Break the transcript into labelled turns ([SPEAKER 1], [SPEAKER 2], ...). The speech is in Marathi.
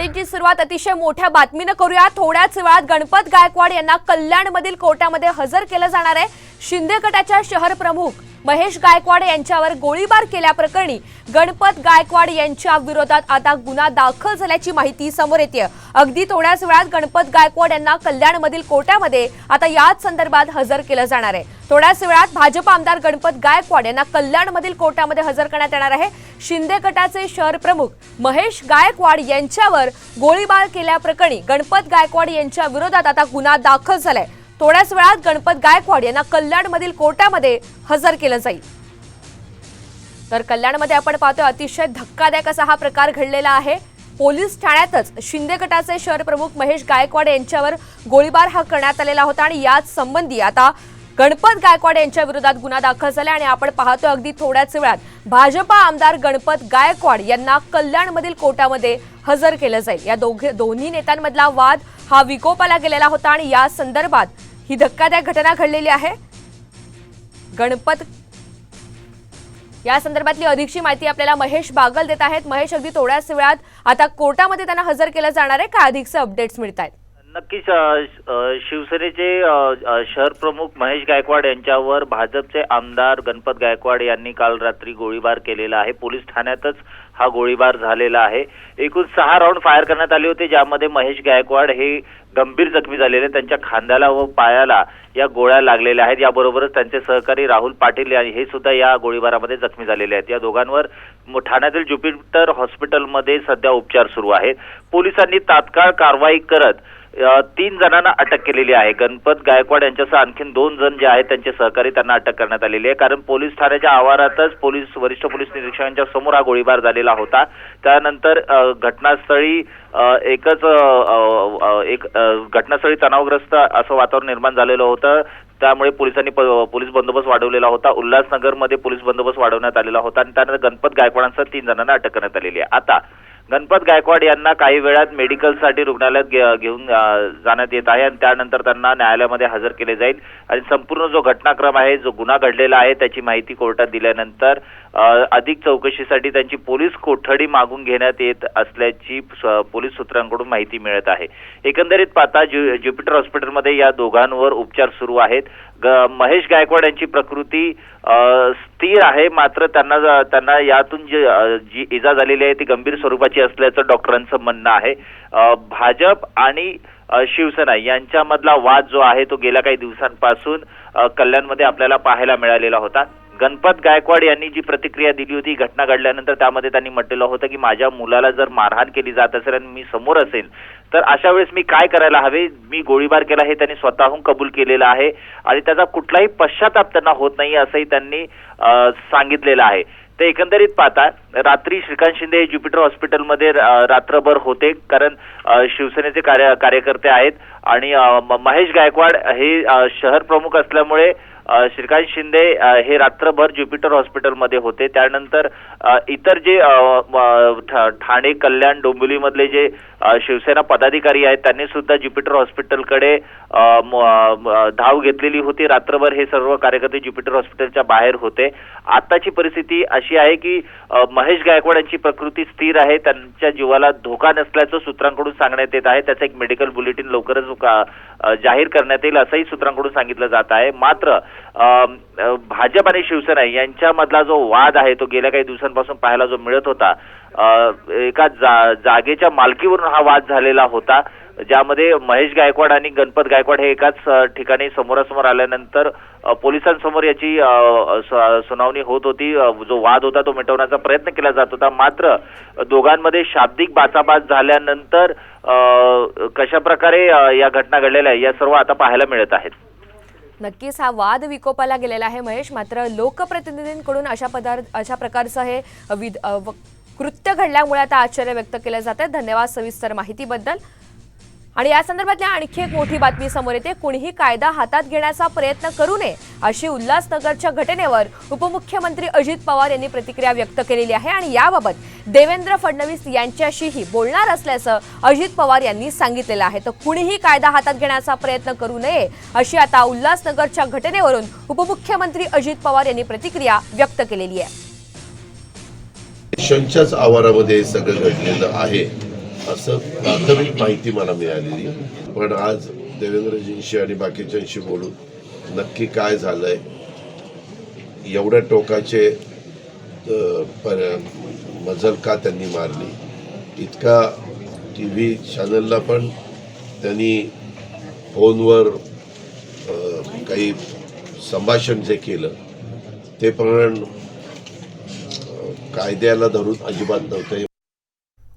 [SPEAKER 1] बुलेटिनची सुरुवात अतिशय मोठ्या बातमीने करूया। थोड्याच वेळात गणपत गायकवाड यांना कल्याणमधील कोर्टामध्ये हजर केलं जाणार आहे। शिंदे गटाच्या शहर प्रमुख महेश गायकवाड यांच्यावर गोळीबार केल्याप्रकरणी गणपत गायकवाड यांच्या विरोधात आता गुन्हा दाखल झाल्याची माहिती समोर येते। अगदी थोड्याच वेळात गणपत गायकवाड यांना कल्याणमधील कोर्टामध्ये आता याच संदर्भात हजर केलं जाणार आहे। थोड्याच वेळात भाजप आमदार गणपत गायकवाड यांना कल्याणमधील कोर्टामध्ये हजर करण्यात येणार आहे। शिंदे गटाचे शहर प्रमुख महेश गायकवाड यांच्यावर गोळीबार केल्याप्रकरणी गणपत गायकवाड यांच्या विरोधात आता गुन्हा दाखल झालाय। थोड्याच वेळात गणपत गायकवाड यांना कल्याणमधील कोर्टामध्ये हजर केलं जाईल। तर कल्याणमध्ये आपण पाहतोय अतिशय धक्कादायक असा हा प्रकार घडलेला आहे। पोलीस ठाण्यातच शिंदे गटाचे शहर प्रमुख महेश गायकवाड यांच्यावर गोळीबार हा करण्यात आलेला होता आणि याच संबंधी आता गणपत गायकवाड यांच्या विरोधात गुन्हा दाखल झाला आणि आपण पाहतोय अगदी थोड्याच वेळात भाजपा आमदार गणपत गायकवाड यांना कल्याणमधील कोर्टामध्ये हजर केलं जाईल। या दोन्ही नेत्यांमधला वाद हा विकोपाला गेलेला होता आणि या संदर्भात ही धक्कादायक घटना घडलेली आहे। गणपत या संदर्भातली अधिकची माहिती आपल्याला महेश बागल देत आहेत। महेश, अगदी थोड्याच वेळात आता कोर्टामध्ये त्यांना हजर केलं जाणार आहे, काय अधिकचे अपडेट्स मिळतात?
[SPEAKER 2] नक्कीच शिवसेनेचे शहर प्रमुख महेश गायकवाड यांच्यावर भाजपचे आमदार गणपत गायकवाड यांनी काल रात्री गोळीबार केलेला आहे। पोलीस ठाण्यातच हा गोळीबार झालेला आहे। एकूण 6 राऊंड फायर करण्यात आले होते, ज्यामध्ये महेश गायकवाड हे गंभीर जखमी झालेले, त्यांच्या खांद्याला व पायाला या गोळ्या लागलेल्या आहेत। याबरोबरच त्यांचे सहकारी राहुल पाटील हे सुद्धा या गोळीबारामध्ये जखमी झालेले आहेत। या दोघांवर ठाण्यातील ज्युपिटर हॉस्पिटलमध्ये सध्या उपचार सुरू आहेत। पोलिसांनी तात्काळ कारवाई करत 3 जणांना अटक केलेली आहे। गणपत गायकवाड यांच्यासह आणखी 2 जण जे आहेत त्यांचे सहकारी त्यांना अटक करण्यात आलेली आहे। कारण पोलीस ठाण्याच्या आवारातच वरिष्ठ पोलीस निरीक्षकांच्या समोर हा गोळीबार झालेला होता। त्यानंतर घटनास्थळी घटनास्थळी तणावग्रस्त असं वातावरण निर्माण झालेलं होतं। त्यामुळे पोलिसांनी पोलीस बंदोबस्त वाढवलेला होता। उल्हासनगरमध्ये पोलीस बंदोबस्त वाढवण्यात आलेला होता आणि त्यानंतर गणपत गायकवाडांसह 3 जणांना अटक करण्यात आलेली आहे। आता गणपत गायकवाड यांना काही वेळात मेडिकलसाठी रुग्णालयात घेऊन जाण्यात येत आहे आणि त्यानंतर त्यांना न्यायालयामध्ये हजर केले जाईल आणि संपूर्ण जो घटनाक्रम आहे, जो गुन्हा घडलेला आहे, त्याची माहिती कोर्टात दिल्यानंतर अधिक चौकशीसाठी त्यांची पोलीस कोठडी मागून घेण्यात येत असल्याची पोलीस सूत्रांकडून माहिती मिळत आहे। एकंदरीत पाहता ज्युपिटर हॉस्पिटलमध्ये या दोघांवर उपचार सुरू आहेत। महेश गायकवाड यांची प्रकृती स्थिर आहे, मात्र त्यांना यातून जी इजा झालेली आहे ती गंभीर स्वरूपाची असल्याचं डॉक्टरांचं म्हणणं आहे। भाजप आणि शिवसेना यांच्यामधला वाद जो आहे तो गेल्या काही दिवसांपासून कल्याणमध्ये आपल्याला पाहायला मिळालेला होता। गणपत गायकवाड यांनी जी प्रतिक्रिया दिली होती घटना घडल्यानंतर, त्यामध्ये त्यांनी म्हटलेलं होतं की माझ्या मुलाला जर मारहाण केली जात असेल आणि मी समोर असेल तर अशा वेळेस मी काय करायला हवे, मी गोळीबार केला हे त्यांनी स्वतःहून कबूल केलेलं आहे आणि त्याचा कुठलाही पश्चाताप त्यांना होत नाही असंही त्यांनी सांगितलेलं आहे। ते एकंदरीत पाहता रात्री श्रीकांत शिंदे हे ज्युपिटर हॉस्पिटलमध्ये रात्रभर होते, कारण शिवसेनेचे कार्यकर्ते आहेत आणि महेश गायकवाड हे शहर प्रमुख असल्यामुळे श्रीकांत शिंदे हे रात्रभर ज्युपिटर हॉस्पिटलमध्ये होते। त्यानंतर इतर जे ठाणे, कल्याण, डोंबिवलीमधले जे शिवसेना पदाधिकारी आहेत त्यांनी सुद्धा ज्युपिटर हॉस्पिटलकडे धाव घेतलेली होती। रात्रभर हे सर्व कार्यकर्ते ज्युपिटर हॉस्पिटलच्या बाहेर होते। आताची परिस्थिती अशी आहे की महेश गायकवाड यांची प्रकृती स्थिर आहे, त्यांच्या जीवाला धोका नसल्याचं सूत्रांकडून सांगण्यात येत आहे। त्याचं एक मेडिकल बुलेटिन लवकरच जाहीर करण्यात येईल असंही सूत्रांकडून सांगितलं जात आहे। मात्र भाजप आणि शिवसेना यांच्यामधला जो वाद आहे तो गेल्या काही दिवसांपासून पाहायला जो मिळत होता, एका जागेच्या मालकीवरून हा वाद झालेला होता, ज्यामध्ये महेश गायकवाड आणि गणपत गायकवाड हे एकाच ठिकाणी समोरासमोर आल्यानंतर पोलिसांसमोर याची सुनावणी होत होती। जो वाद होता तो मिटवण्याचा प्रयत्न केला जात होता, मात्र दोघांमध्ये शाब्दिक बाचाबाच झाल्यानंतर कशा प्रकारे या घटना घडलेल्या या सर्व आता पाहायला मिळत आहेत।
[SPEAKER 1] नक्कीच हा वाद विकोपाला गेलेला आहे महेश, मात्र लोकप्रतिनिधींकडून अशा प्रकारचं हे कृत्य घडल्यामुळे आता आश्चर्य व्यक्त केलं जात आहे। धन्यवाद सविस्तर माहितीबद्दल। आणि या संदर्भातली आणखी एक मोठी बातमी समोर येते। कुणीही कायदा हातात घेण्याचा प्रयत्न करू नये अशी उल्हासनगरच्या घटनेवर उपमुख्यमंत्री अजित पवार यांनी प्रतिक्रिया व्यक्त केलेली आहे आणि याबाबत देवेंद्र फडणवीस यांच्याशीही बोलणार असल्याचं अजित पवार यांनी सांगितलेलं आहे। तर कुणीही कायदा हातात घेण्याचा प्रयत्न करू नये अशी आता उल्हासनगरच्या घटनेवरून उपमुख्यमंत्री अजित पवार यांनी प्रतिक्रिया व्यक्त केलेली आहे।
[SPEAKER 3] शंच्याच आवारामध्ये सगळं घडलेलं आहे असं प्राथमिक माहिती मला मिळालेली. पण आज देवेंद्रजींशी आणि बाकीच्यांशी बोलून नक्की काय झालंय, एवढ्या टोकाचे मजल का त्यांनी मारली, इतका TV चॅनलला पण त्यांनी फोनवर काही संभाषण जे केलं ते पण कायद्याला धरून अजिबात नव्हतं.